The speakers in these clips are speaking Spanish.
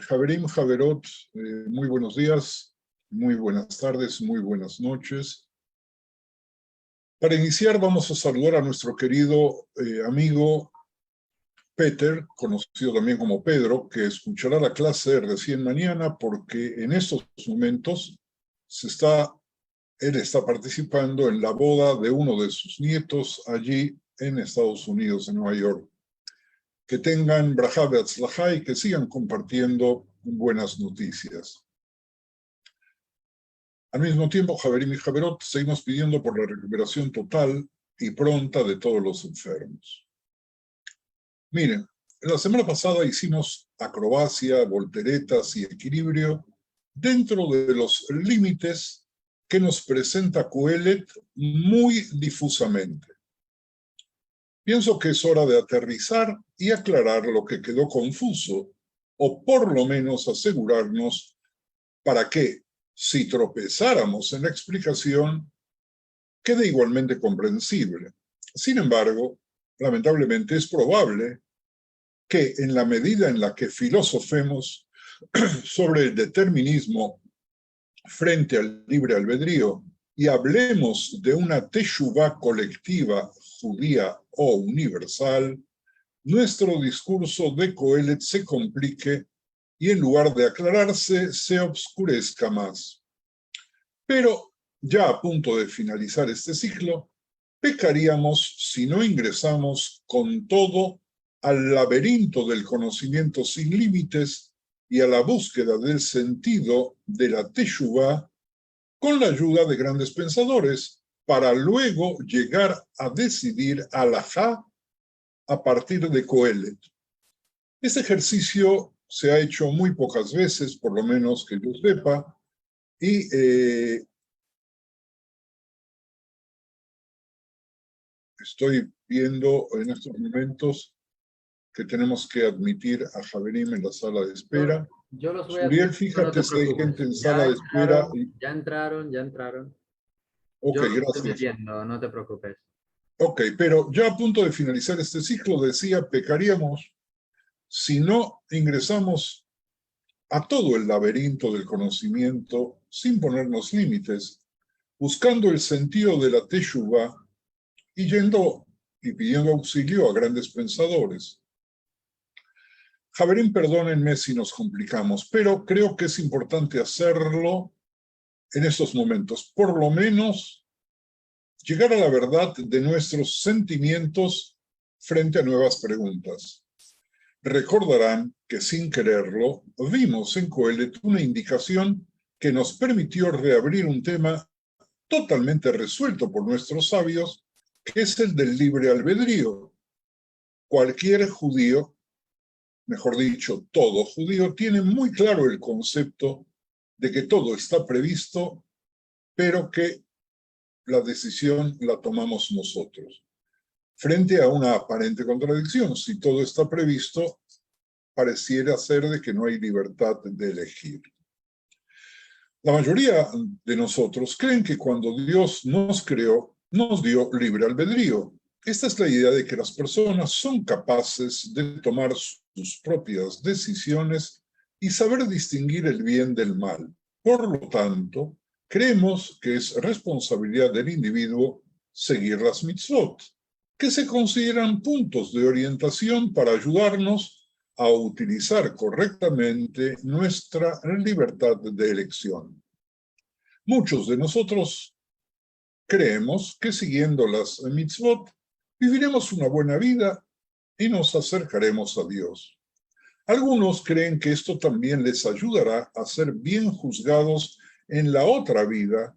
Javerim, Javerot, muy buenos días, muy buenas tardes, muy buenas noches. Para iniciar vamos a saludar a nuestro querido amigo Peter, conocido también como Pedro, que escuchará la clase recién mañana porque en estos momentos él está participando en la boda de uno de sus nietos allí en Estados Unidos, en Nueva York. Que tengan brajá be'atzlajá y que sigan compartiendo buenas noticias. Al mismo tiempo, Javerim y Javerot, seguimos pidiendo por la recuperación total y pronta de todos los enfermos. Miren, la semana pasada hicimos acrobacia, volteretas y equilibrio dentro de los límites que nos presenta Qoheleth muy difusamente. Pienso que es hora de aterrizar y aclarar lo que quedó confuso, o por lo menos asegurarnos para que, si tropezáramos en la explicación, quede igualmente comprensible. Sin embargo, lamentablemente es probable que en la medida en la que filosofemos sobre el determinismo frente al libre albedrío y hablemos de una teshuvá colectiva judía o universal, nuestro discurso de Qoheleth se complique y en lugar de aclararse, se obscurezca más. Pero ya a punto de finalizar este ciclo, pecaríamos si no ingresamos con todo al laberinto del conocimiento sin límites y a la búsqueda del sentido de la teshuvá con la ayuda de grandes pensadores, para luego llegar a decidir alajá a partir de Qoheleth. Este ejercicio se ha hecho muy pocas veces, por lo menos que yo sepa, y estoy viendo en estos momentos que tenemos que admitir a Javerim en la sala de espera. Yo los voy a Suriel, admitir, no fíjate te si hay preocupes. gente en sala de espera. Ya entraron. Ok, Yo los estoy gracias. metiendo, no te preocupes. Ok, pero ya a punto de finalizar este ciclo, decía, pecaríamos si no ingresamos a todo el laberinto del conocimiento sin ponernos límites, buscando el sentido de la teshuvá y yendo y pidiendo auxilio a grandes pensadores. Javerim, perdónenme si nos complicamos, pero creo que es importante hacerlo en estos momentos, por lo menos llegar a la verdad de nuestros sentimientos frente a nuevas preguntas. Recordarán que sin quererlo vimos en Qoheleth una indicación que nos permitió reabrir un tema totalmente resuelto por nuestros sabios, que es el del libre albedrío. Cualquier judío, mejor dicho, todo judío, tiene muy claro el concepto de que todo está previsto, pero que la decisión la tomamos nosotros. Frente a una aparente contradicción, si todo está previsto, pareciera ser de que no hay libertad de elegir. La mayoría de nosotros creen que cuando Dios nos creó, nos dio libre albedrío. Esta es la idea de que las personas son capaces de tomar sus propias decisiones y saber distinguir el bien del mal. Por lo tanto, creemos que es responsabilidad del individuo seguir las mitzvot, que se consideran puntos de orientación para ayudarnos a utilizar correctamente nuestra libertad de elección. Muchos de nosotros creemos que siguiendo las mitzvot viviremos una buena vida y nos acercaremos a Dios. Algunos creen que esto también les ayudará a ser bien juzgados en la otra vida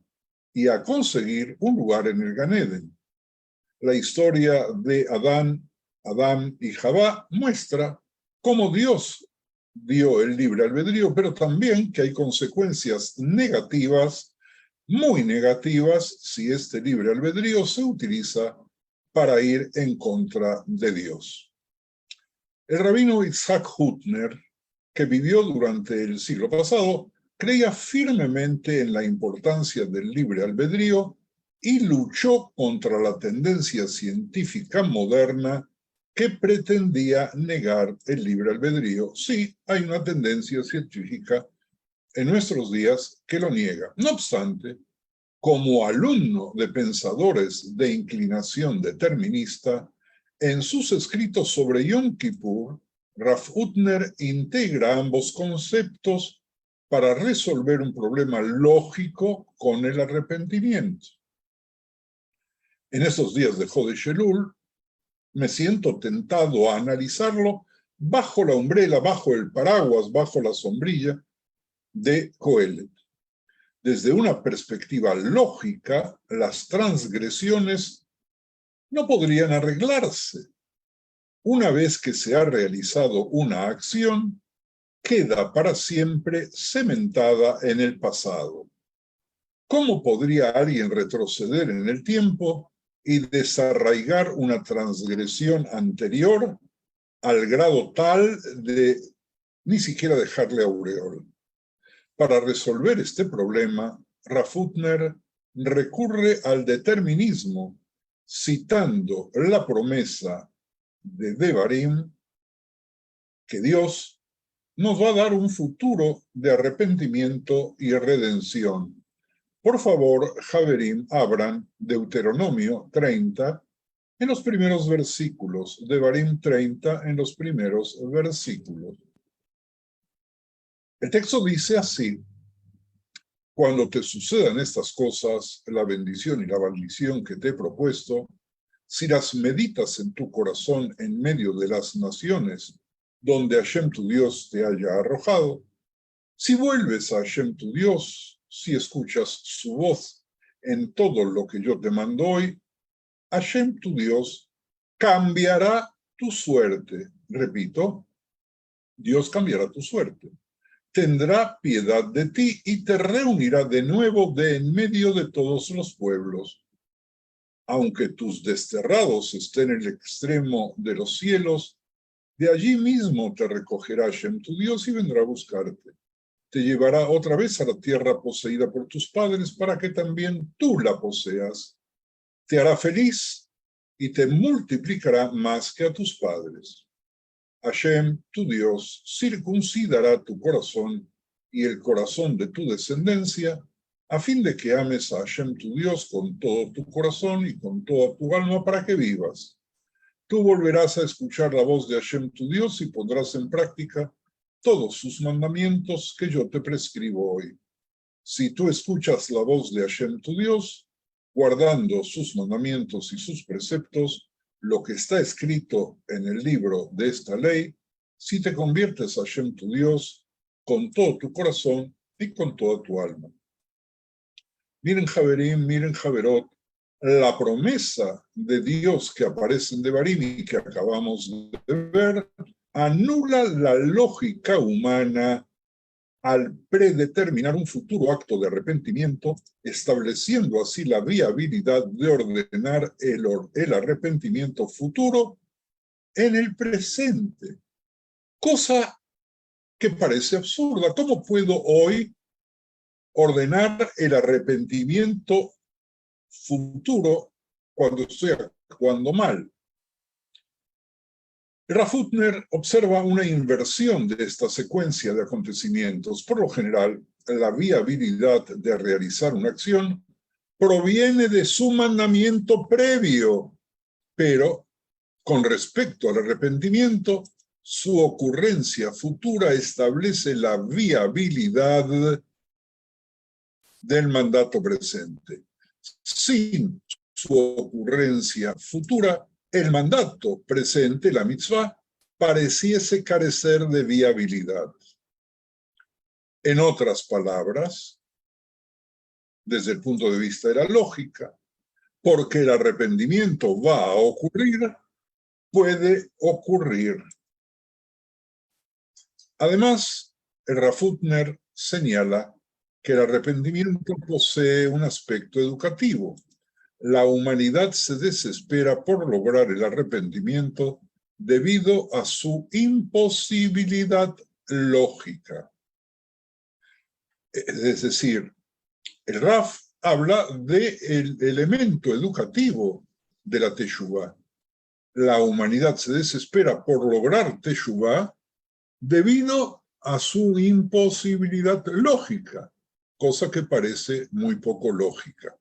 y a conseguir un lugar en el Gan Eden. La historia de Adán y Javá muestra cómo Dios dio el libre albedrío, pero también que hay consecuencias negativas, muy negativas, si este libre albedrío se utiliza para ir en contra de Dios. El rabino Isaac Hutner, que vivió durante el siglo pasado, creía firmemente en la importancia del libre albedrío y luchó contra la tendencia científica moderna que pretendía negar el libre albedrío. Sí, hay una tendencia científica en nuestros días que lo niega. No obstante, como alumno de pensadores de inclinación determinista, en sus escritos sobre Yom Kippur, Raf Utner integra ambos conceptos para resolver un problema lógico con el arrepentimiento. En estos días de Jodesh Elul, me siento tentado a analizarlo bajo la umbrela, bajo el paraguas, bajo la sombrilla de Coelet. Desde una perspectiva lógica, las transgresiones no podrían arreglarse. Una vez que se ha realizado una acción, queda para siempre cementada en el pasado. ¿Cómo podría alguien retroceder en el tiempo y desarraigar una transgresión anterior al grado tal de ni siquiera dejarle aureol? Para resolver este problema, Raf Utner recurre al determinismo, citando la promesa de Devarim que Dios nos va a dar un futuro de arrepentimiento y redención. Por favor, Javerim, abran Deuteronomio 30 en los primeros versículos, Devarim 30 en los primeros versículos. El texto dice así: cuando te sucedan estas cosas, la bendición y la maldición que te he propuesto, si las meditas en tu corazón en medio de las naciones donde Hashem tu Dios te haya arrojado, si vuelves a Hashem tu Dios, si escuchas su voz en todo lo que yo te mando hoy, Hashem tu Dios cambiará tu suerte. Repito, Dios cambiará tu suerte. Tendrá piedad de ti y te reunirá de nuevo de en medio de todos los pueblos. Aunque tus desterrados estén en el extremo de los cielos, de allí mismo te recogerá Hashem tu Dios y vendrá a buscarte. Te llevará otra vez a la tierra poseída por tus padres para que también tú la poseas. Te hará feliz y te multiplicará más que a tus padres. Hashem, tu Dios, circuncidará tu corazón y el corazón de tu descendencia, a fin de que ames a Hashem, tu Dios, con todo tu corazón y con toda tu alma para que vivas. Tú volverás a escuchar la voz de Hashem, tu Dios, y pondrás en práctica todos sus mandamientos que yo te prescribo hoy. Si tú escuchas la voz de Hashem, tu Dios, guardando sus mandamientos y sus preceptos, lo que está escrito en el libro de esta ley, si te conviertes a Hashem tu Dios con todo tu corazón y con toda tu alma. Miren Javerim, miren Javerot, la promesa de Dios que aparece en Devarim y que acabamos de ver, anula la lógica humana al predeterminar un futuro acto de arrepentimiento, estableciendo así la viabilidad de ordenar el arrepentimiento futuro en el presente. Cosa que parece absurda. ¿Cómo puedo hoy ordenar el arrepentimiento futuro cuando estoy actuando mal? Raf Utner observa una inversión de esta secuencia de acontecimientos. Por lo general, la viabilidad de realizar una acción proviene de su mandamiento previo, pero con respecto al arrepentimiento, su ocurrencia futura establece la viabilidad del mandato presente. Sin su ocurrencia futura, el mandato presente, la mitzvah, pareciese carecer de viabilidad. En otras palabras, desde el punto de vista de la lógica, porque el arrepentimiento va a ocurrir, puede ocurrir. Además, el Raf Utner señala que el arrepentimiento posee un aspecto educativo. La humanidad se desespera por lograr el arrepentimiento debido a su imposibilidad lógica. Es decir, el Raf habla del elemento educativo de la Teshuvá. la humanidad se desespera por lograr Teshuvá debido a su imposibilidad lógica, cosa que parece muy poco lógica.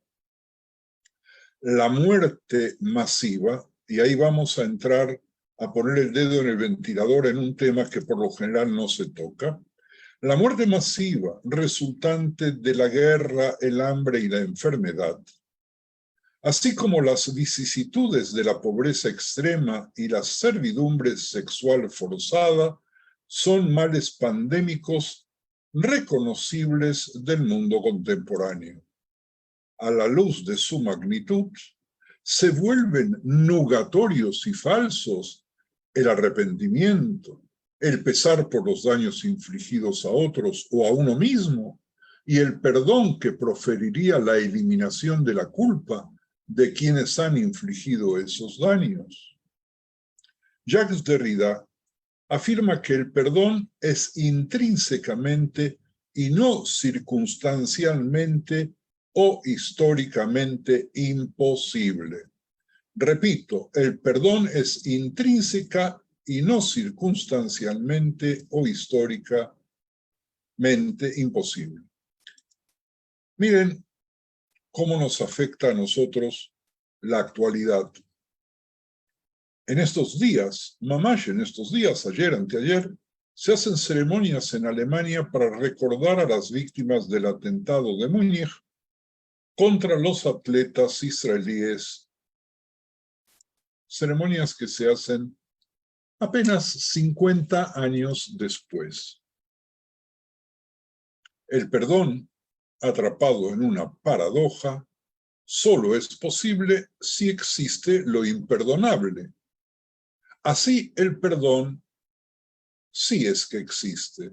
La muerte masiva, y ahí vamos a entrar a poner el dedo en el ventilador en un tema que por lo general no se toca, la muerte masiva resultante de la guerra, el hambre y la enfermedad, así como las vicisitudes de la pobreza extrema y la servidumbre sexual forzada, son males pandémicos reconocibles del mundo contemporáneo. A la luz de su magnitud, se vuelven nugatorios y falsos el arrepentimiento, el pesar por los daños infligidos a otros o a uno mismo, y el perdón que proferiría la eliminación de la culpa de quienes han infligido esos daños. Jacques Derrida afirma que el perdón es intrínsecamente y no circunstancialmente o históricamente imposible. Repito, el perdón es intrínseca y no circunstancialmente o históricamente imposible. Miren cómo nos afecta a nosotros la actualidad. En estos días, mamash, en estos días, ayer, anteayer, se hacen ceremonias en Alemania para recordar a las víctimas del atentado de Múnich contra los atletas israelíes. Ceremonias que se hacen apenas 50 años después. El perdón, atrapado en una paradoja, solo es posible si existe lo imperdonable. Así, el perdón, si es que existe,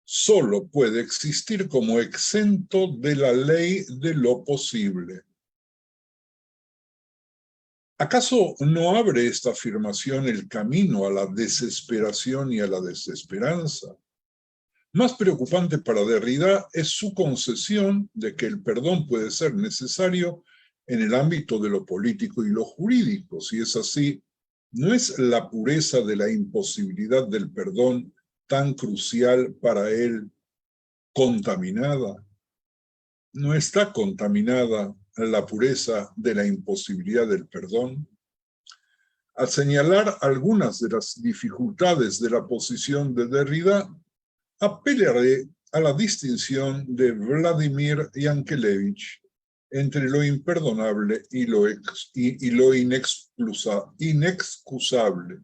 solo puede existir como exento de la ley de lo posible. ¿Acaso no abre esta afirmación el camino a la desesperación y a la desesperanza? Más preocupante para Derrida es su concesión de que el perdón puede ser necesario en el ámbito de lo político y lo jurídico. Si es así, ¿no es la pureza de la imposibilidad del perdón tan crucial para él contaminada? ¿No está contaminada la pureza de la imposibilidad del perdón? Al señalar algunas de las dificultades de la posición de Derrida, apelaré a la distinción de Vladimir Yankelevich entre lo imperdonable y lo inexcusable.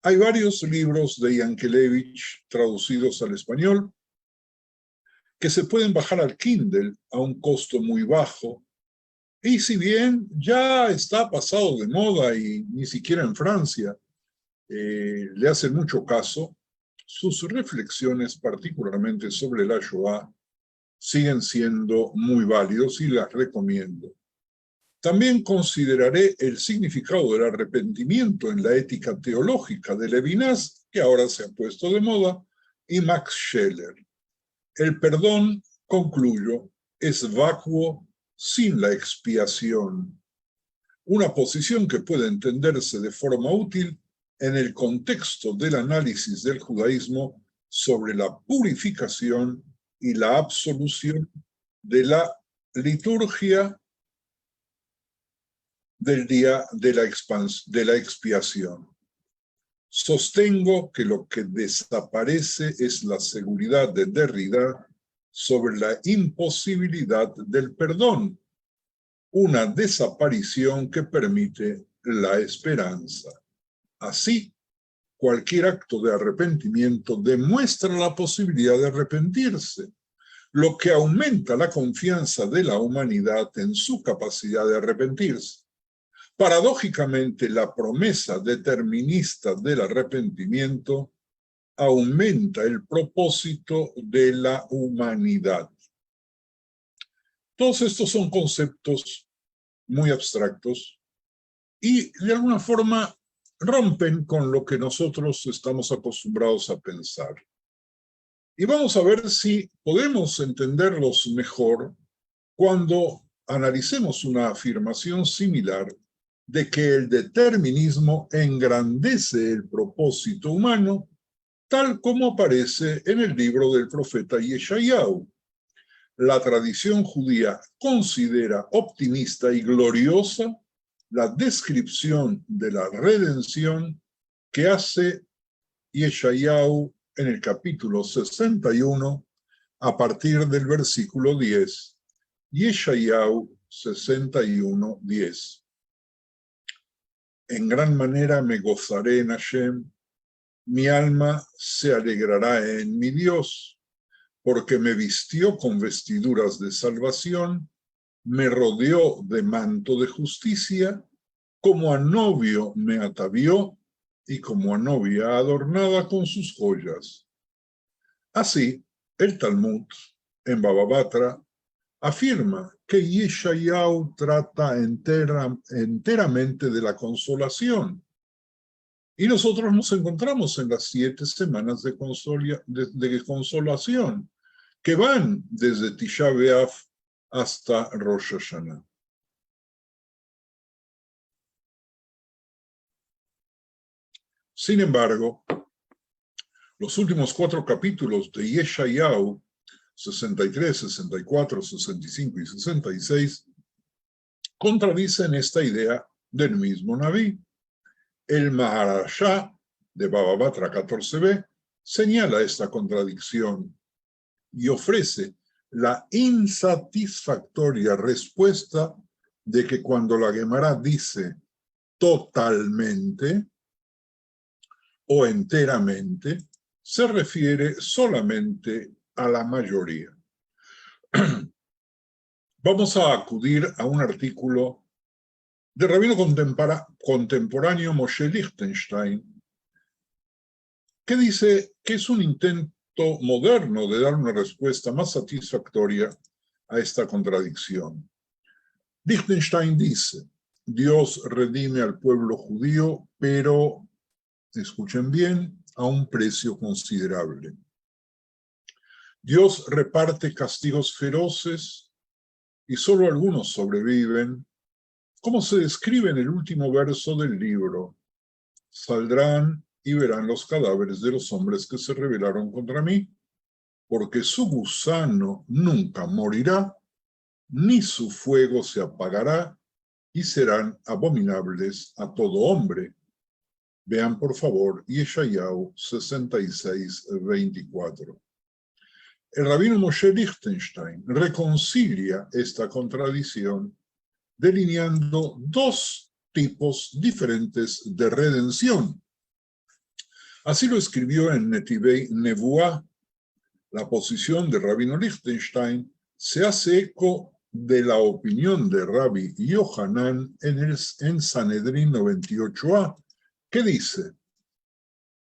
Hay varios libros de Yankelevich traducidos al español que se pueden bajar al Kindle a un costo muy bajo, y si bien ya está pasado de moda y ni siquiera en Francia le hacen mucho caso, sus reflexiones, particularmente sobre la Shoah, siguen siendo muy válidos y las recomiendo. También consideraré el significado del arrepentimiento en la ética teológica de Levinas, que ahora se ha puesto de moda, y Max Scheler. El perdón, concluyo, es vacuo sin la expiación, una posición que puede entenderse de forma útil en el contexto del análisis del judaísmo sobre la purificación y la absolución de la liturgia del día de la expiación. Sostengo que lo que desaparece es la seguridad de Derrida sobre la imposibilidad del perdón, una desaparición que permite la esperanza. Así, cualquier acto de arrepentimiento demuestra la posibilidad de arrepentirse, lo que aumenta la confianza de la humanidad en su capacidad de arrepentirse. Paradójicamente, la promesa determinista del arrepentimiento aumenta el propósito de la humanidad. Todos estos son conceptos muy abstractos y de alguna forma rompen con lo que nosotros estamos acostumbrados a pensar. Y vamos a ver si podemos entenderlos mejor cuando analicemos una afirmación similar de que el determinismo engrandece el propósito humano, tal como aparece en el libro del profeta Yeshayahu. La tradición judía considera optimista y gloriosa la descripción de la redención que hace Yeshayahu en el capítulo 61 a partir del versículo 10. Yeshayahu 61, 10. En gran manera me gozaré en Hashem, mi alma se alegrará en mi Dios, porque me vistió con vestiduras de salvación, me rodeó de manto de justicia, como a novio me atavió y como a novia adornada con sus joyas. Así, el Talmud, en Baba Batra, afirma que Yeshayahu trata enteramente de la consolación. Y nosotros nos encontramos en las 7 semanas de consolación, que van desde Tisha B'Av hasta Rosh Hashanah. Sin embargo, los últimos 4 capítulos de Yeshayahu, 63, 64, 65 y 66, contradicen esta idea del mismo Naví. El Maharashá de Baba Batra 14b señala esta contradicción y ofrece la insatisfactoria respuesta de que cuando la Gemara dice totalmente o enteramente, se refiere solamente a la mayoría. Vamos a acudir a un artículo del rabino contemporáneo Moshe Lichtenstein, que dice que es un intento moderno de dar una respuesta más satisfactoria a esta contradicción. Lichtenstein dice, Dios redime al pueblo judío, pero, escuchen bien, a un precio considerable. Dios reparte castigos feroces y solo algunos sobreviven, como se describe en el último verso del libro. Saldrán y verán los cadáveres de los hombres que se rebelaron contra mí, porque su gusano nunca morirá, ni su fuego se apagará, y serán abominables a todo hombre. Vean, por favor, Yeshayahu 66, 24. El rabino Moshe Lichtenstein reconcilia esta contradicción delineando 2 tipos diferentes de redención. Así lo escribió en Netivei Nevuah. La posición de rabino Lichtenstein se hace eco de la opinión de Rabbi Yohanan en Sanedrín 98a, que dice,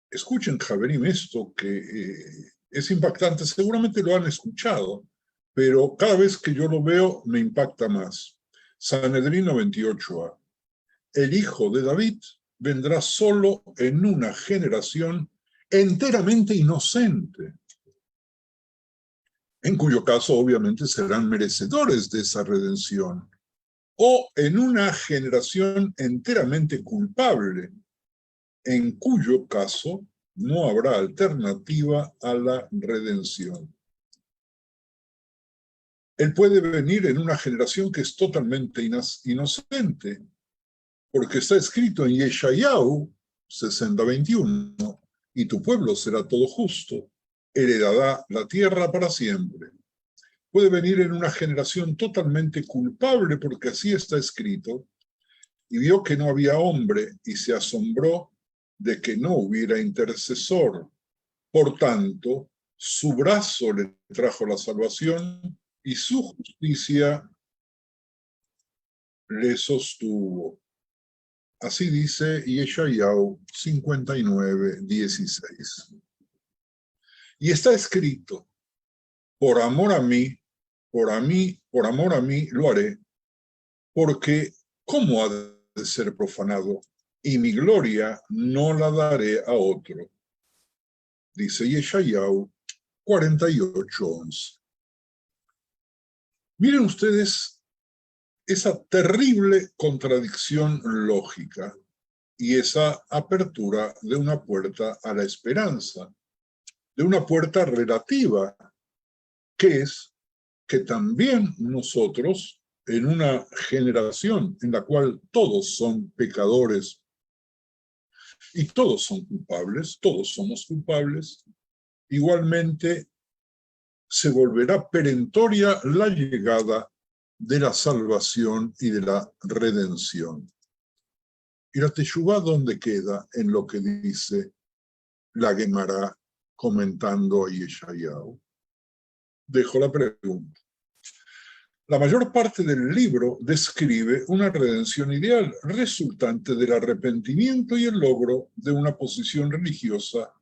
escuchen, Javerim, esto que es impactante, seguramente lo han escuchado, pero cada vez que yo lo veo me impacta más. Sanedrín 98a. El hijo de David vendrá solo en una generación enteramente inocente, en cuyo caso obviamente serán merecedores de esa redención, o en una generación enteramente culpable, en cuyo caso no habrá alternativa a la redención. Él puede venir en una generación que es totalmente inocente, porque está escrito en Yeshayahu 60:21, y tu pueblo será todo justo, heredará la tierra para siempre. Puede venir en una generación totalmente culpable, porque así está escrito, y vio que no había hombre y se asombró de que no hubiera intercesor. Por tanto, su brazo le trajo la salvación y su justicia le sostuvo. Así dice Yeshayahu 59:16. Y está escrito, por amor a mí, por amor a mí lo haré, porque ¿cómo ha de ser profanado? Y mi gloria no la daré a otro. Dice Yeshayahu 48:11. Miren ustedes esa terrible contradicción lógica y esa apertura de una puerta a la esperanza, de una puerta relativa, que es que también nosotros, en una generación en la cual todos son pecadores y todos son culpables, todos somos culpables, igualmente se volverá perentoria la llegada de la salvación y de la redención. ¿Y la Teshuvá dónde queda? En lo que dice la Gemara comentando a Yeshayahu. Dejo la pregunta. La mayor parte del libro describe una redención ideal resultante del arrepentimiento y el logro de una posición religiosa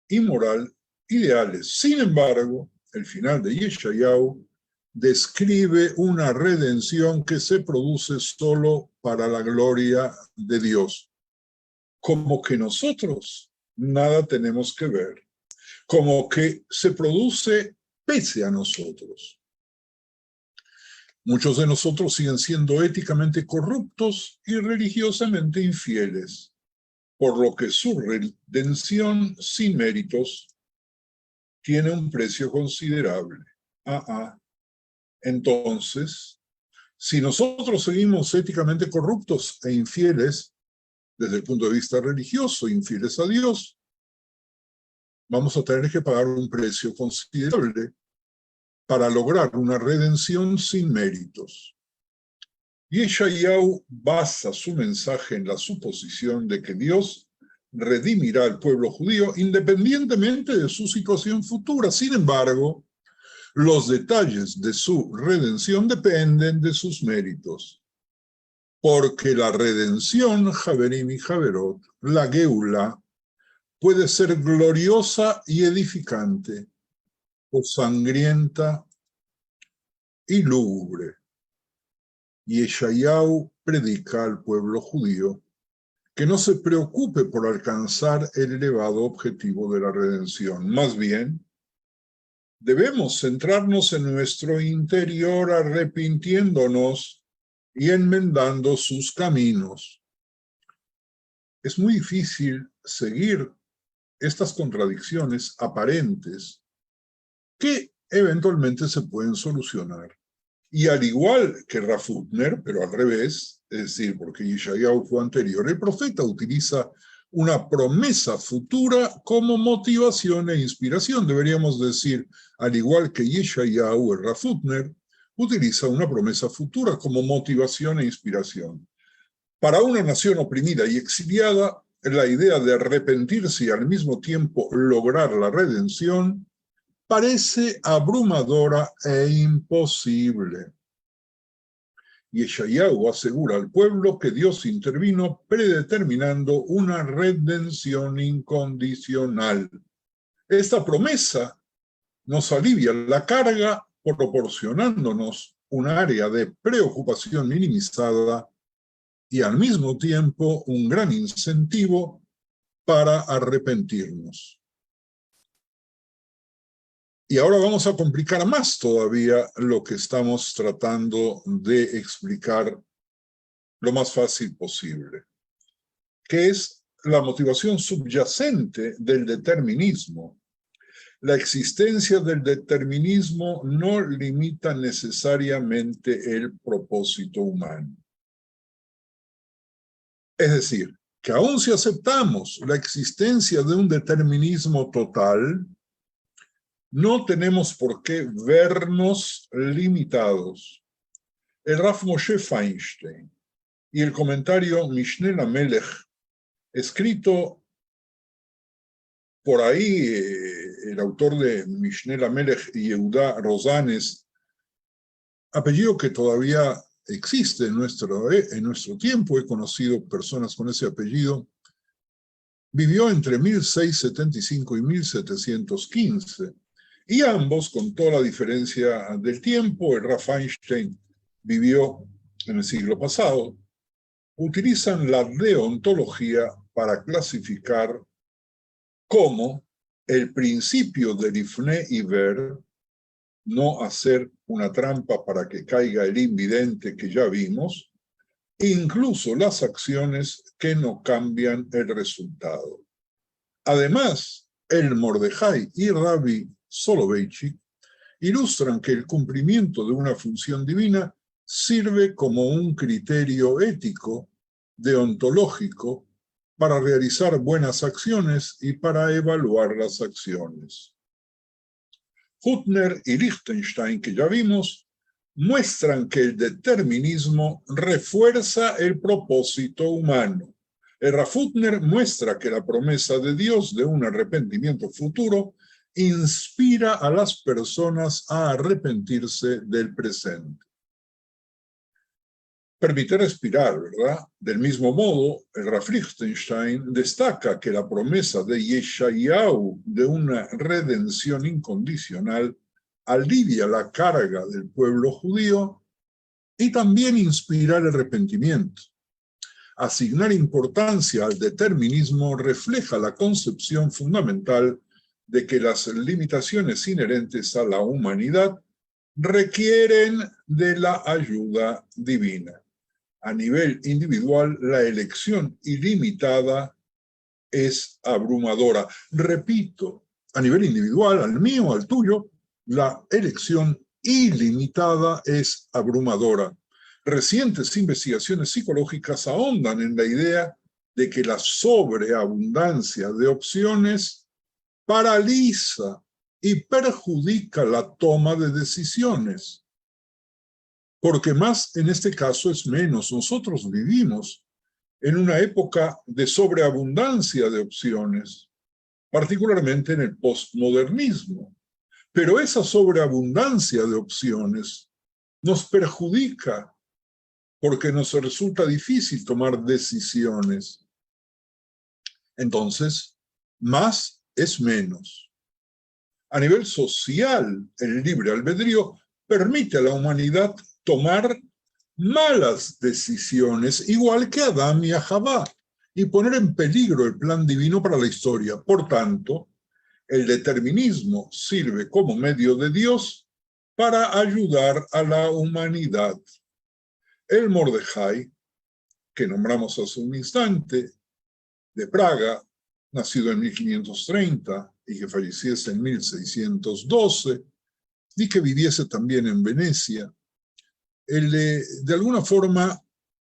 y moral ideales. Sin embargo, el final de Yeshayahu describe una redención que se produce solo para la gloria de Dios, como que nosotros nada tenemos que ver, como que se produce pese a nosotros. Muchos de nosotros siguen siendo éticamente corruptos y religiosamente infieles, por lo que su redención sin méritos tiene un precio considerable. Entonces, si nosotros seguimos éticamente corruptos e infieles desde el punto de vista religioso, infieles a Dios, vamos a tener que pagar un precio considerable para lograr una redención sin méritos. Yeshayahu basa su mensaje en la suposición de que Dios redimirá al pueblo judío independientemente de su situación futura. Sin embargo, los detalles de su redención dependen de sus méritos, porque la redención, Javerim y Javerot, la Geula, puede ser gloriosa y edificante, o sangrienta y lúgubre. Y Yeshayahu predica al pueblo judío que no se preocupe por alcanzar el elevado objetivo de la redención. Más bien, debemos centrarnos en nuestro interior arrepintiéndonos y enmendando sus caminos. Es muy difícil seguir estas contradicciones aparentes que eventualmente se pueden solucionar. Y al igual que Rafutner, pero al revés, es decir, porque Yeshayahu fue anterior, el profeta utiliza una promesa futura como motivación e inspiración. Deberíamos decir, al igual que Yeshayahu, el Rafutner, utiliza una promesa futura como motivación e inspiración. Para una nación oprimida y exiliada, la idea de arrepentirse y al mismo tiempo lograr la redención parece abrumadora e imposible. Yeshayahu asegura al pueblo que Dios intervino predeterminando una redención incondicional. Esta promesa nos alivia la carga proporcionándonos un área de preocupación minimizada y al mismo tiempo un gran incentivo para arrepentirnos. Y ahora vamos a complicar más todavía lo que estamos tratando de explicar lo más fácil posible, que es la motivación subyacente del determinismo. La existencia del determinismo no limita necesariamente el propósito humano. Es decir, que aun si aceptamos la existencia de un determinismo total, no tenemos por qué vernos limitados. El Rav Moshe Feinstein y el comentario Mishneh Lamelech, escrito por ahí, el autor de Mishneh Lamelech, Yehuda Rosanes, apellido que todavía existe en nuestro tiempo, he conocido personas con ese apellido, vivió entre 1675 y 1715. Y ambos, con toda la diferencia del tiempo, el Rav Feinstein vivió en el siglo pasado, utilizan la deontología para clasificar cómo el principio del Ifne Iber no hacer una trampa para que caiga el invidente que ya vimos, incluso las acciones que no cambian el resultado. Además, el Mordejai y Rabbi Soloveitchik ilustran que el cumplimiento de una función divina sirve como un criterio ético, deontológico, para realizar buenas acciones y para evaluar las acciones. Huttner y Lichtenstein, que ya vimos, muestran que el determinismo refuerza el propósito humano. El Rav Huttner muestra que la promesa de Dios de un arrepentimiento futuro inspira a las personas a arrepentirse del presente. Permite respirar, ¿verdad? Del mismo modo, el Rav Lichtenstein destaca que la promesa de Yeshayahu de una redención incondicional alivia la carga del pueblo judío y también inspira el arrepentimiento. Asignar importancia al determinismo refleja la concepción fundamental de que las limitaciones inherentes a la humanidad requieren de la ayuda divina. A nivel individual, la elección ilimitada es abrumadora. Repito, a nivel individual, al mío, al tuyo, la elección ilimitada es abrumadora. Recientes investigaciones psicológicas ahondan en la idea de que la sobreabundancia de opciones paraliza y perjudica la toma de decisiones. Porque más en este caso es menos. Nosotros vivimos en una época de sobreabundancia de opciones, particularmente en el postmodernismo. Pero esa sobreabundancia de opciones nos perjudica porque nos resulta difícil tomar decisiones. Entonces, más es menos. A nivel social, el libre albedrío permite a la humanidad tomar malas decisiones, igual que a Adán y a Javá, y poner en peligro el plan divino para la historia. Por tanto, el determinismo sirve como medio de Dios para ayudar a la humanidad. El Mordejai, que nombramos hace un instante, de Praga, nacido en 1530 y que falleciese en 1612, y que viviese también en Venecia, de alguna forma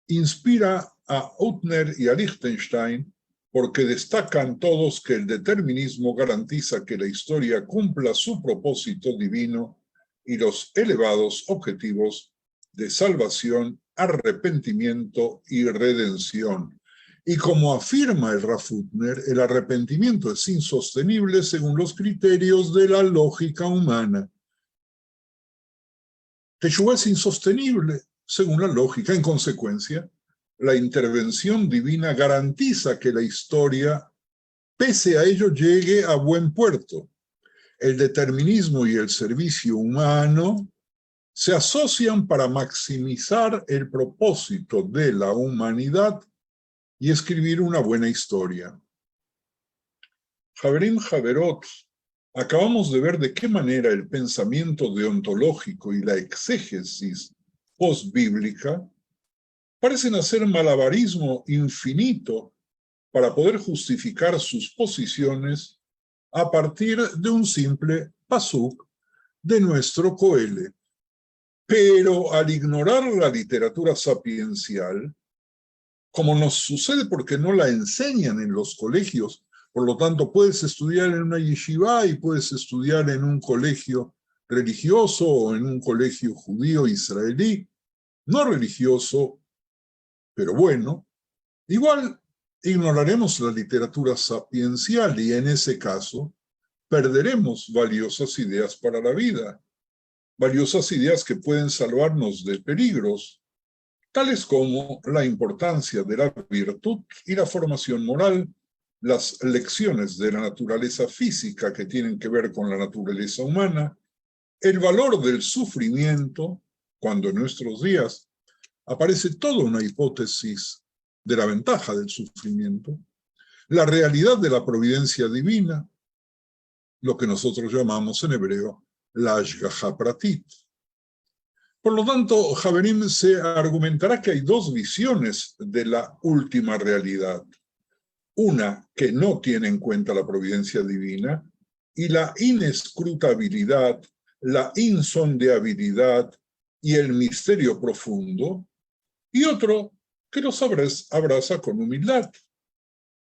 inspira a Huttner y a Lichtenstein porque destacan todos que el determinismo garantiza que la historia cumpla su propósito divino y los elevados objetivos de salvación, arrepentimiento y redención. Y como afirma el Rav Huttner, el arrepentimiento es insostenible según los criterios de la lógica humana. Teshuvá es insostenible según la lógica. En consecuencia, la intervención divina garantiza que la historia, pese a ello, llegue a buen puerto. El determinismo y el servicio humano se asocian para maximizar el propósito de la humanidad y escribir una buena historia. Javerim Javerot, acabamos de ver de qué manera el pensamiento deontológico y la exégesis postbíblica parecen hacer malabarismo infinito para poder justificar sus posiciones a partir de un simple pasuk de nuestro Coele. Pero al ignorar la literatura sapiencial, como nos sucede porque no la enseñan en los colegios, por lo tanto puedes estudiar en una yeshiva y puedes estudiar en un colegio religioso o en un colegio judío israelí, no religioso, pero bueno, igual ignoraremos la literatura sapiencial y en ese caso perderemos valiosas ideas para la vida, valiosas ideas que pueden salvarnos de peligros, tales como la importancia de la virtud y la formación moral, las lecciones de la naturaleza física que tienen que ver con la naturaleza humana, el valor del sufrimiento, cuando en nuestros días aparece toda una hipótesis de la ventaja del sufrimiento, la realidad de la providencia divina, lo que nosotros llamamos en hebreo la Ashgaha Pratit. Por lo tanto, Haverim se argumentará que hay dos visiones de la última realidad. Una que no tiene en cuenta la providencia divina y la inescrutabilidad, la insondeabilidad y el misterio profundo, y otro que los abraza con humildad.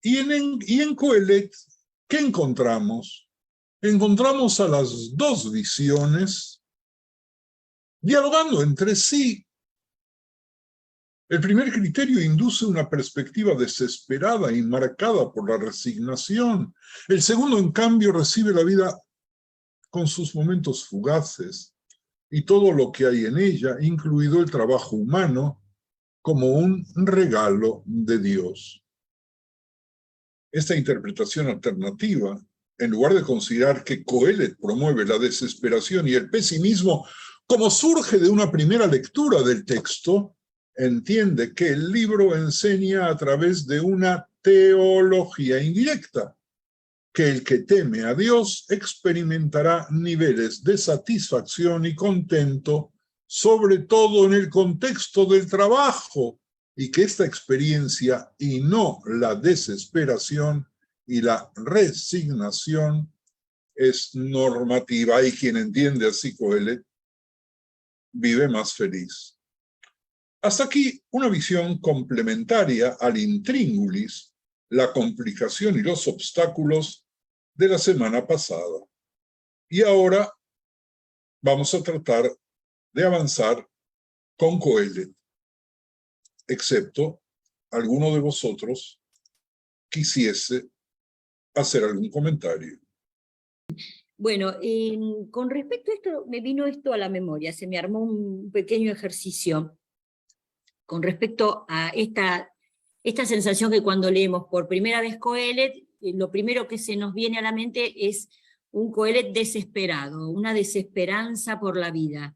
Y en Coelet, ¿qué encontramos? Encontramos a las dos visiones dialogando entre sí. El primer criterio induce una perspectiva desesperada y marcada por la resignación. El segundo, en cambio, recibe la vida con sus momentos fugaces y todo lo que hay en ella, incluido el trabajo humano, como un regalo de Dios. Esta interpretación alternativa, en lugar de considerar que Coelet promueve la desesperación y el pesimismo como surge de una primera lectura del texto, entiende que el libro enseña a través de una teología indirecta, que el que teme a Dios experimentará niveles de satisfacción y contento, sobre todo en el contexto del trabajo, y que esta experiencia y no la desesperación y la resignación es normativa, y quien entiende así Coelet vive más feliz. Hasta aquí una visión complementaria al intríngulis, la complicación y los obstáculos de la semana pasada. Y ahora vamos a tratar de avanzar con Coelet, excepto alguno de vosotros quisiese hacer algún comentario. Bueno, con respecto a esto, me vino esto a la memoria, se me armó un pequeño ejercicio con respecto a esta sensación que cuando leemos por primera vez Coelet, lo primero que se nos viene a la mente es un Coelet desesperado, una desesperanza por la vida.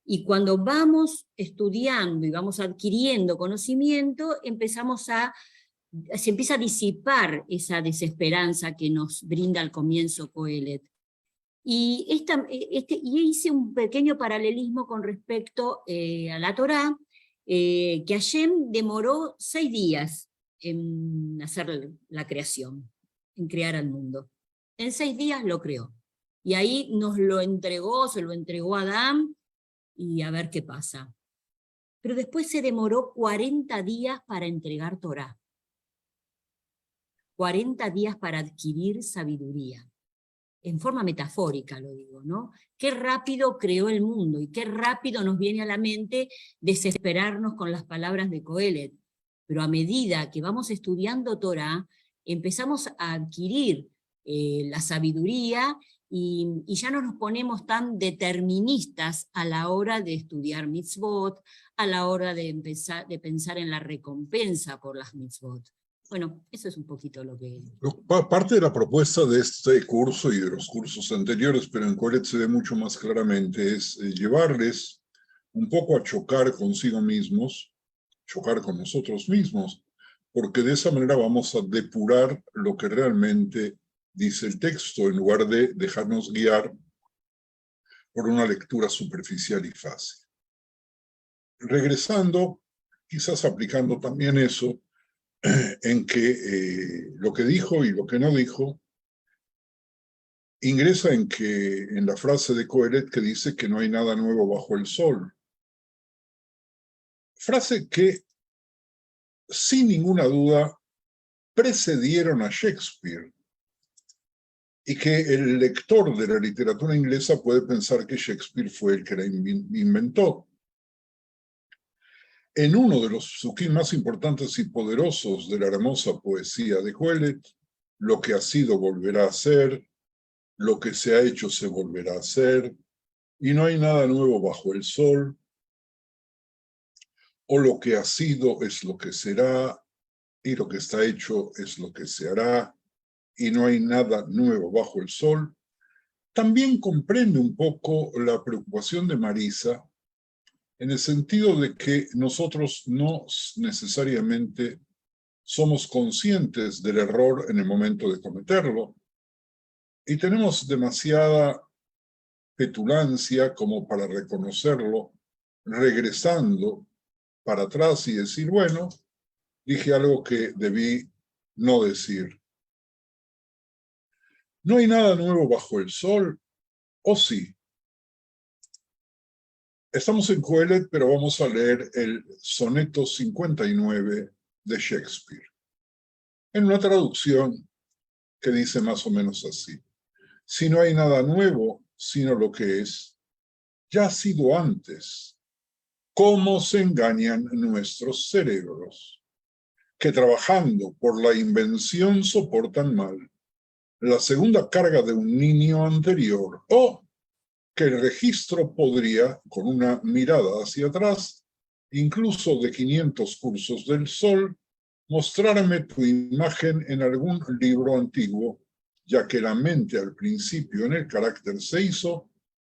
Y cuando vamos estudiando y vamos adquiriendo conocimiento, se empieza a disipar esa desesperanza que nos brinda al comienzo Coelet. Y hice un pequeño paralelismo con respecto a la Torá, que Hashem demoró 6 días en hacer la creación, en crear al mundo. En 6 días lo creó. Y ahí nos lo entregó, se lo entregó a Adán, y a ver qué pasa. Pero después se demoró 40 días para entregar Torá. 40 días para adquirir sabiduría. En forma metafórica lo digo, ¿no? Qué rápido creó el mundo y qué rápido nos viene a la mente desesperarnos con las palabras de Coelet. Pero a medida que vamos estudiando Torá, empezamos a adquirir la sabiduría y ya no nos ponemos tan deterministas a la hora de estudiar mitzvot, a la hora de pensar en la recompensa por las mitzvot. Bueno, eso es un poquito lo que... Parte de la propuesta de este curso y de los cursos anteriores, pero en Coelet se ve mucho más claramente, es llevarles un poco a chocar consigo mismos, chocar con nosotros mismos, porque de esa manera vamos a depurar lo que realmente dice el texto, en lugar de dejarnos guiar por una lectura superficial y fácil. Regresando, quizás aplicando también eso, en que lo que dijo y lo que no dijo ingresa en la frase de Coelet que dice que no hay nada nuevo bajo el sol. Frase que, sin ninguna duda, precedieron a Shakespeare y que el lector de la literatura inglesa puede pensar que Shakespeare fue el que la inventó. En uno de los psukim más importantes y poderosos de la hermosa poesía de Coelet, lo que ha sido volverá a ser, lo que se ha hecho se volverá a hacer, y no hay nada nuevo bajo el sol, o lo que ha sido es lo que será, y lo que está hecho es lo que se hará, y no hay nada nuevo bajo el sol, también comprende un poco la preocupación de Marisa, en el sentido de que nosotros no necesariamente somos conscientes del error en el momento de cometerlo, y tenemos demasiada petulancia como para reconocerlo, regresando para atrás y decir, bueno, dije algo que debí no decir. ¿No hay nada nuevo bajo el sol? ¿O sí? Estamos en Coelet, pero vamos a leer el soneto 59 de Shakespeare, en una traducción que dice más o menos así. Si no hay nada nuevo, sino lo que es, ya ha sido antes. ¿Cómo se engañan nuestros cerebros? Que trabajando por la invención soportan mal la segunda carga de un niño anterior, o que el registro podría, con una mirada hacia atrás, incluso de 500 cursos del sol, mostrarme tu imagen en algún libro antiguo, ya que la mente al principio en el carácter se hizo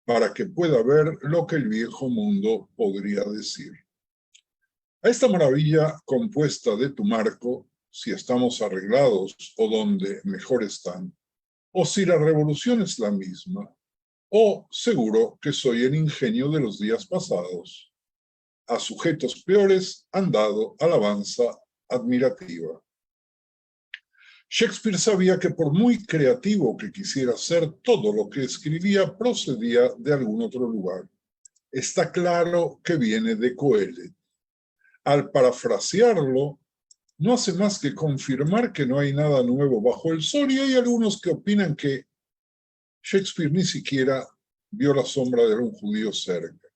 para que pueda ver lo que el viejo mundo podría decir. A esta maravilla compuesta de tu marco, si estamos arreglados o donde mejor están, o si la revolución es la misma, o seguro que soy el ingenio de los días pasados. A sujetos peores han dado alabanza admirativa. Shakespeare sabía que por muy creativo que quisiera ser, todo lo que escribía procedía de algún otro lugar. Está claro que viene de Coelet. Al parafrasearlo, no hace más que confirmar que no hay nada nuevo bajo el sol, y hay algunos que opinan que Shakespeare ni siquiera vio la sombra de un judío cerca.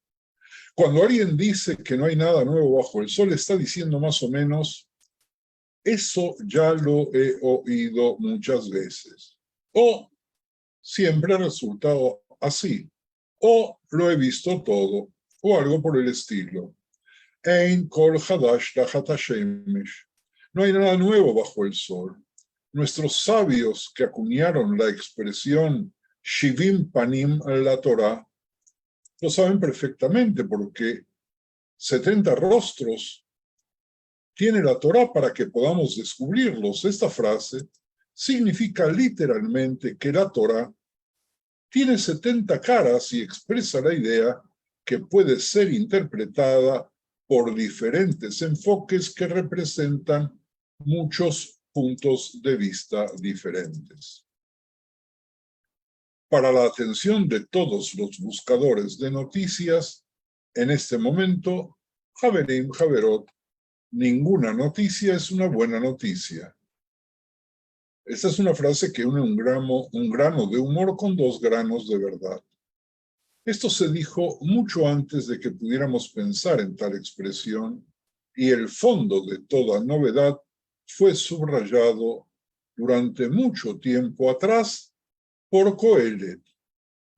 Cuando alguien dice que no hay nada nuevo bajo el sol, está diciendo más o menos, eso ya lo he oído muchas veces. O siempre ha resultado así. O lo he visto todo. O algo por el estilo. Ein kol hadash tachat hashemesh. No hay nada nuevo bajo el sol. Nuestros sabios que acuñaron la expresión Shivim Panim la Torah lo saben perfectamente, porque 70 rostros tiene la Torah para que podamos descubrirlos. Esta frase significa literalmente que la Torah tiene 70 caras y expresa la idea que puede ser interpretada por diferentes enfoques que representan muchos puntos de vista diferentes. Para la atención de todos los buscadores de noticias, en este momento, Haverim Haverot, ninguna noticia es una buena noticia. Esta es una frase que une un grano de humor con 2 granos de verdad. Esto se dijo mucho antes de que pudiéramos pensar en tal expresión, y el fondo de toda novedad fue subrayado durante mucho tiempo atrás por Coelet.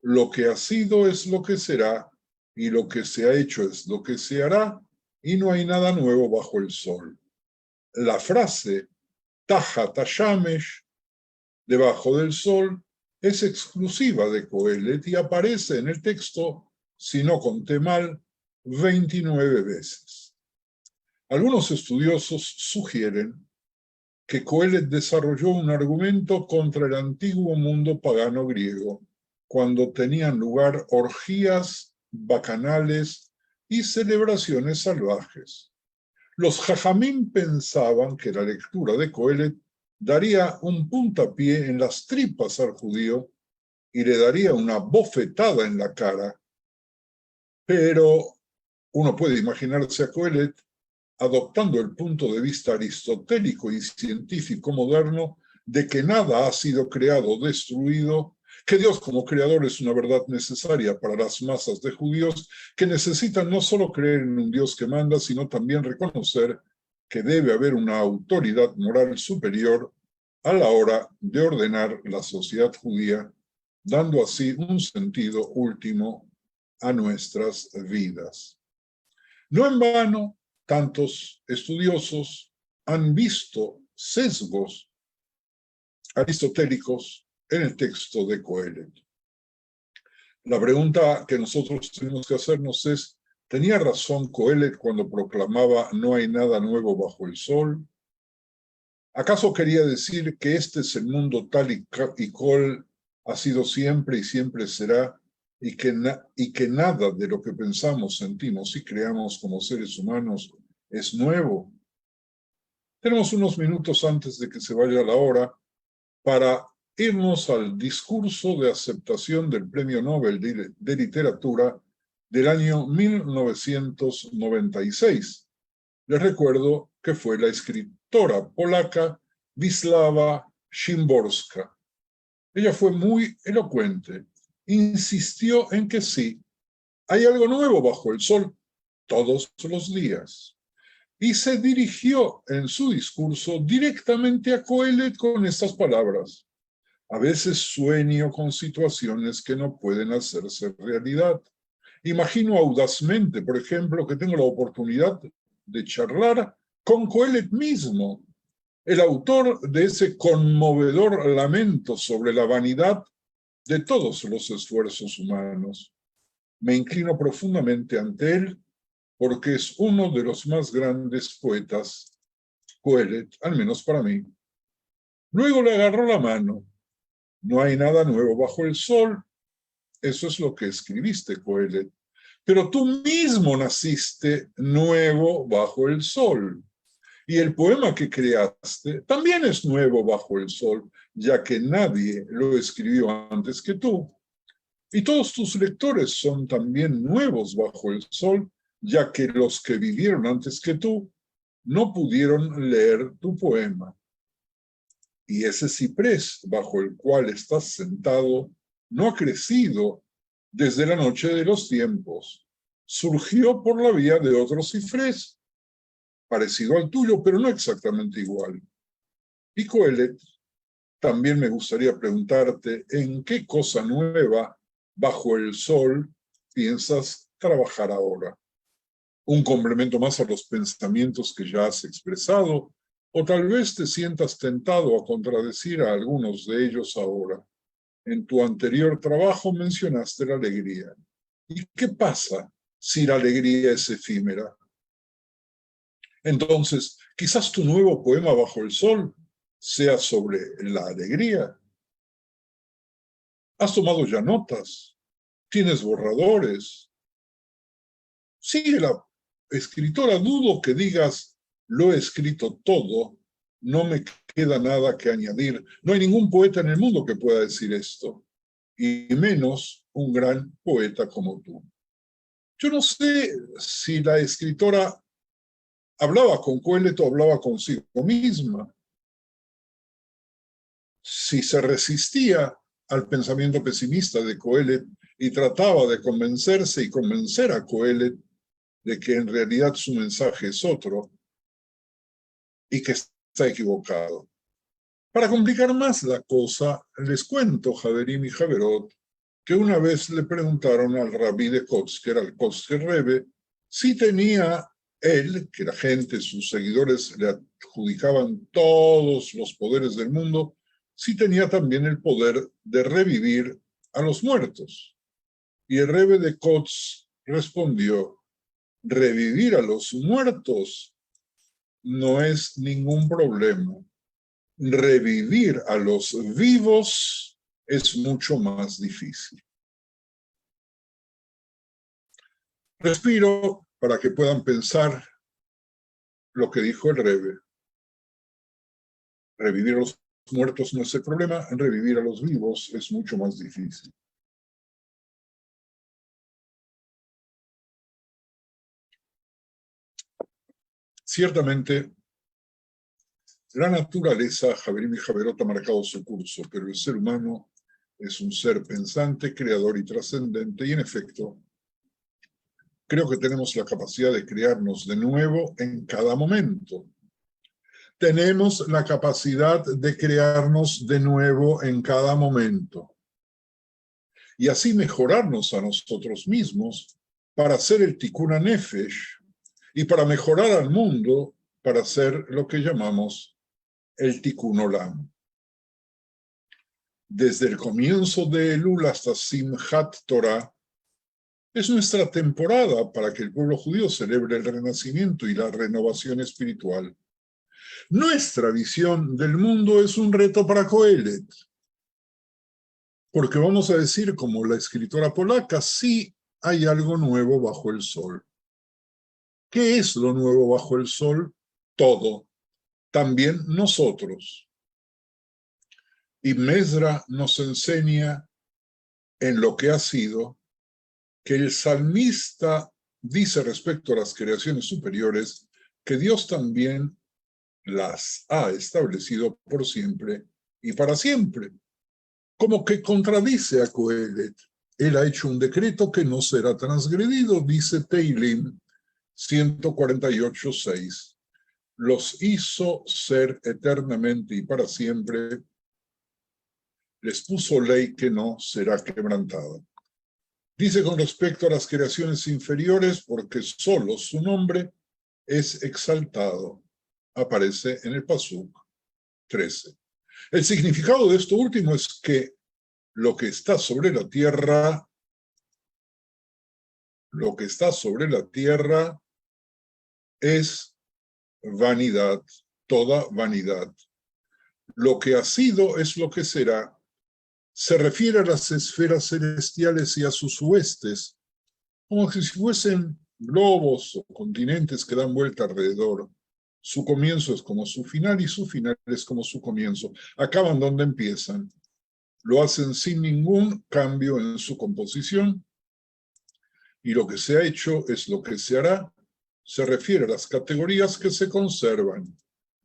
Lo que ha sido es lo que será, y lo que se ha hecho es lo que se hará, y no hay nada nuevo bajo el sol. La frase Tajat Hashamesh, debajo del sol, es exclusiva de Coelet y aparece en el texto, si no conté mal, 29 veces. Algunos estudiosos sugieren que Coelet desarrolló un argumento contra el antiguo mundo pagano griego, cuando tenían lugar orgías bacanales y celebraciones salvajes. Los jajamín pensaban que la lectura de Coelet daría un puntapié en las tripas al judío y le daría una bofetada en la cara, pero uno puede imaginarse a Coelet adoptando el punto de vista aristotélico y científico moderno de que nada ha sido creado o destruido, que Dios como creador es una verdad necesaria para las masas de judíos que necesitan no solo creer en un Dios que manda, sino también reconocer que debe haber una autoridad moral superior a la hora de ordenar la sociedad judía, dando así un sentido último a nuestras vidas. No en vano, tantos estudiosos han visto sesgos aristotélicos en el texto de Coelet. La pregunta que nosotros tenemos que hacernos es, ¿tenía razón Coelet cuando proclamaba no hay nada nuevo bajo el sol? ¿Acaso quería decir que este es el mundo tal y cual ha sido siempre y siempre será, y que nada de lo que pensamos, sentimos y creamos como seres humanos es nuevo. Tenemos unos minutos antes de que se vaya la hora para irnos al discurso de aceptación del Premio Nobel de Literatura del año 1996. Les recuerdo que fue la escritora polaca Wisława Szymborska. Ella fue muy elocuente. Insistió en que sí, hay algo nuevo bajo el sol todos los días. Y se dirigió en su discurso directamente a Coelho con estas palabras. A veces sueño con situaciones que no pueden hacerse realidad. Imagino audazmente, por ejemplo, que tengo la oportunidad de charlar con Coelho mismo, el autor de ese conmovedor lamento sobre la vanidad de todos los esfuerzos humanos. Me inclino profundamente ante él porque es uno de los más grandes poetas, Coelho, al menos para mí. Luego le agarró la mano. No hay nada nuevo bajo el sol. Eso es lo que escribiste, Coelho. Pero tú mismo naciste nuevo bajo el sol. Y el poema que creaste también es nuevo bajo el sol, ya que nadie lo escribió antes que tú. Y todos tus lectores son también nuevos bajo el sol, ya que los que vivieron antes que tú no pudieron leer tu poema. Y ese ciprés bajo el cual estás sentado no ha crecido desde la noche de los tiempos. Surgió por la vía de otro ciprés, parecido al tuyo, pero no exactamente igual. Y Coelho, también me gustaría preguntarte, ¿en qué cosa nueva bajo el sol piensas trabajar ahora? ¿Un complemento más a los pensamientos que ya has expresado? ¿O tal vez te sientas tentado a contradecir a algunos de ellos ahora? En tu anterior trabajo mencionaste la alegría. ¿Y qué pasa si la alegría es efímera? Entonces, quizás tu nuevo poema bajo el sol sea sobre la alegría. Has tomado ya notas, tienes borradores. Sigue la escritora, dudo que digas, lo he escrito todo, no me queda nada que añadir. No hay ningún poeta en el mundo que pueda decir esto, y menos un gran poeta como tú. Yo no sé si la escritora hablaba con Coelho o hablaba consigo misma. Si se resistía al pensamiento pesimista de Coelho y trataba de convencerse y convencer a Coelho de que en realidad su mensaje es otro y que está equivocado. Para complicar más la cosa, les cuento, Javerim y Javerot, que una vez le preguntaron al rabí de Kotzker, al Kotzker Rebbe, si tenía él, que la gente, sus seguidores le adjudicaban todos los poderes del mundo, si tenía también el poder de revivir a los muertos. Y el Rebbe de Kotz respondió, revivir a los muertos no es ningún problema. Revivir a los vivos es mucho más difícil. Respiro para que puedan pensar lo que dijo el Rebbe. Revivir a los muertos no es el problema, revivir a los vivos es mucho más difícil. Ciertamente, la naturaleza, Javerim y Javerot, ha marcado su curso, pero el ser humano es un ser pensante, creador y trascendente, y en efecto, creo que tenemos la capacidad de crearnos de nuevo en cada momento. Tenemos la capacidad de crearnos de nuevo en cada momento. Y así mejorarnos a nosotros mismos para hacer el tikkun nefesh y para mejorar al mundo para hacer lo que llamamos el tikkun olam. Desde el comienzo de Elul hasta Simchat Torah, es nuestra temporada para que el pueblo judío celebre el renacimiento y la renovación espiritual. Nuestra visión del mundo es un reto para Coelho. Porque vamos a decir, como la escritora polaca, sí hay algo nuevo bajo el sol. ¿Qué es lo nuevo bajo el sol? Todo. También nosotros. Y Mesra nos enseña en lo que ha sido que el salmista dice respecto a las creaciones superiores que Dios también las ha establecido por siempre y para siempre. Como que contradice a Coelet. Él ha hecho un decreto que no será transgredido, dice Teilim 148:6. Los hizo ser eternamente y para siempre. Les puso ley que no será quebrantada. Dice con respecto a las creaciones inferiores, porque solo su nombre es exaltado. Aparece en el Pasuk 13. El significado de esto último es que lo que está sobre la tierra es vanidad, toda vanidad. Lo que ha sido es lo que será. Se refiere a las esferas celestiales y a sus huestes, como si fuesen globos o continentes que dan vuelta alrededor. Su comienzo es como su final y su final es como su comienzo. Acaban donde empiezan. Lo hacen sin ningún cambio en su composición y lo que se ha hecho es lo que se hará. Se refiere a las categorías que se conservan.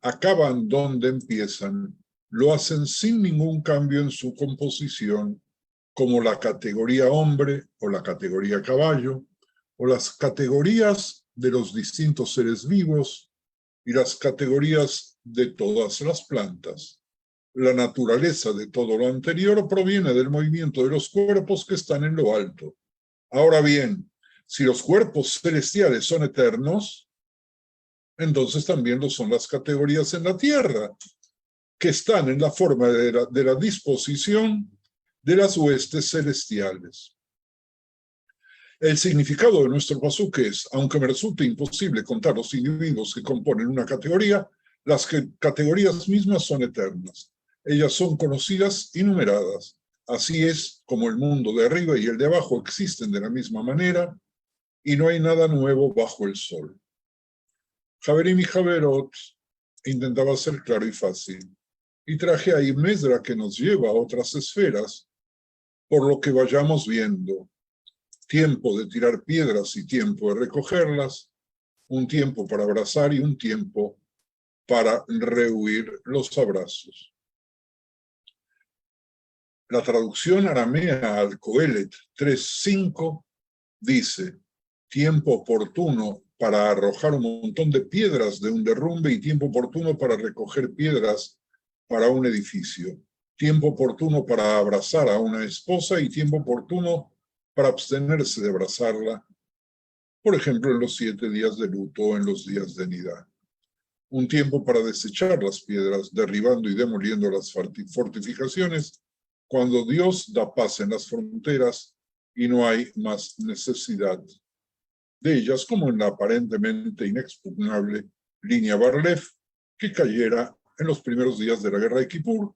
Acaban donde empiezan. Lo hacen sin ningún cambio en su composición, como la categoría hombre o la categoría caballo, o las categorías de los distintos seres vivos y las categorías de todas las plantas. La naturaleza de todo lo anterior proviene del movimiento de los cuerpos que están en lo alto. Ahora bien, si los cuerpos celestiales son eternos, entonces también lo son las categorías en la tierra, que están en la forma de la disposición de las huestes celestiales. El significado de nuestro pasuk es, aunque me resulte imposible contar los individuos que componen una categoría, las categorías mismas son eternas. Ellas son conocidas y numeradas. Así es como el mundo de arriba y el de abajo existen de la misma manera y no hay nada nuevo bajo el sol. Javerim y Javerot intentaba ser claro y fácil. Y traje ahí Mesra que nos lleva a otras esferas, por lo que vayamos viendo. Tiempo de tirar piedras y tiempo de recogerlas, un tiempo para abrazar y un tiempo para rehuir los abrazos. La traducción aramea al Coelet 3:5 dice, tiempo oportuno para arrojar un montón de piedras de un derrumbe y tiempo oportuno para recoger piedras para un edificio. Tiempo oportuno para abrazar a una esposa y tiempo oportuno para abstenerse de abrazarla, por ejemplo, en los 7 días de luto o en los días de nidá. Un tiempo para desechar las piedras, derribando y demoliendo las fortificaciones, cuando Dios da paz en las fronteras y no hay más necesidad de ellas, como en la aparentemente inexpugnable línea Bar-Lev, que cayera en los primeros días de la guerra de Kippur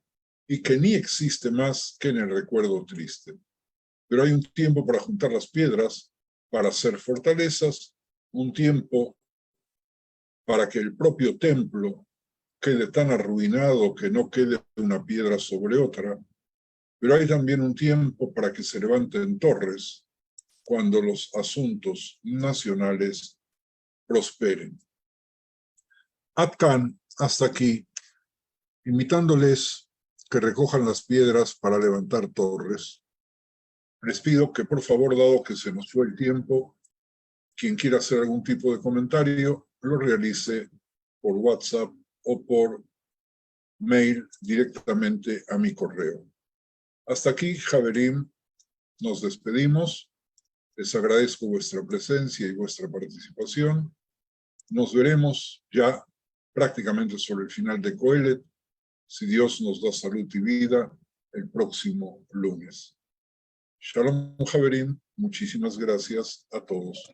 y que ni existe más que en el recuerdo triste. Pero hay un tiempo para juntar las piedras, para hacer fortalezas, un tiempo para que el propio templo quede tan arruinado que no quede una piedra sobre otra, pero hay también un tiempo para que se levanten torres cuando los asuntos nacionales prosperen. Atkan, hasta aquí, invitándoles que recojan las piedras para levantar torres. Les pido que, por favor, dado que se nos fue el tiempo, quien quiera hacer algún tipo de comentario, lo realice por WhatsApp o por mail directamente a mi correo. Hasta aquí, Javerim, nos despedimos. Les agradezco vuestra presencia y vuestra participación. Nos veremos ya prácticamente sobre el final de Coelet, si Dios nos da salud y vida, el próximo lunes. Shalom, Javerim. Muchísimas gracias a todos.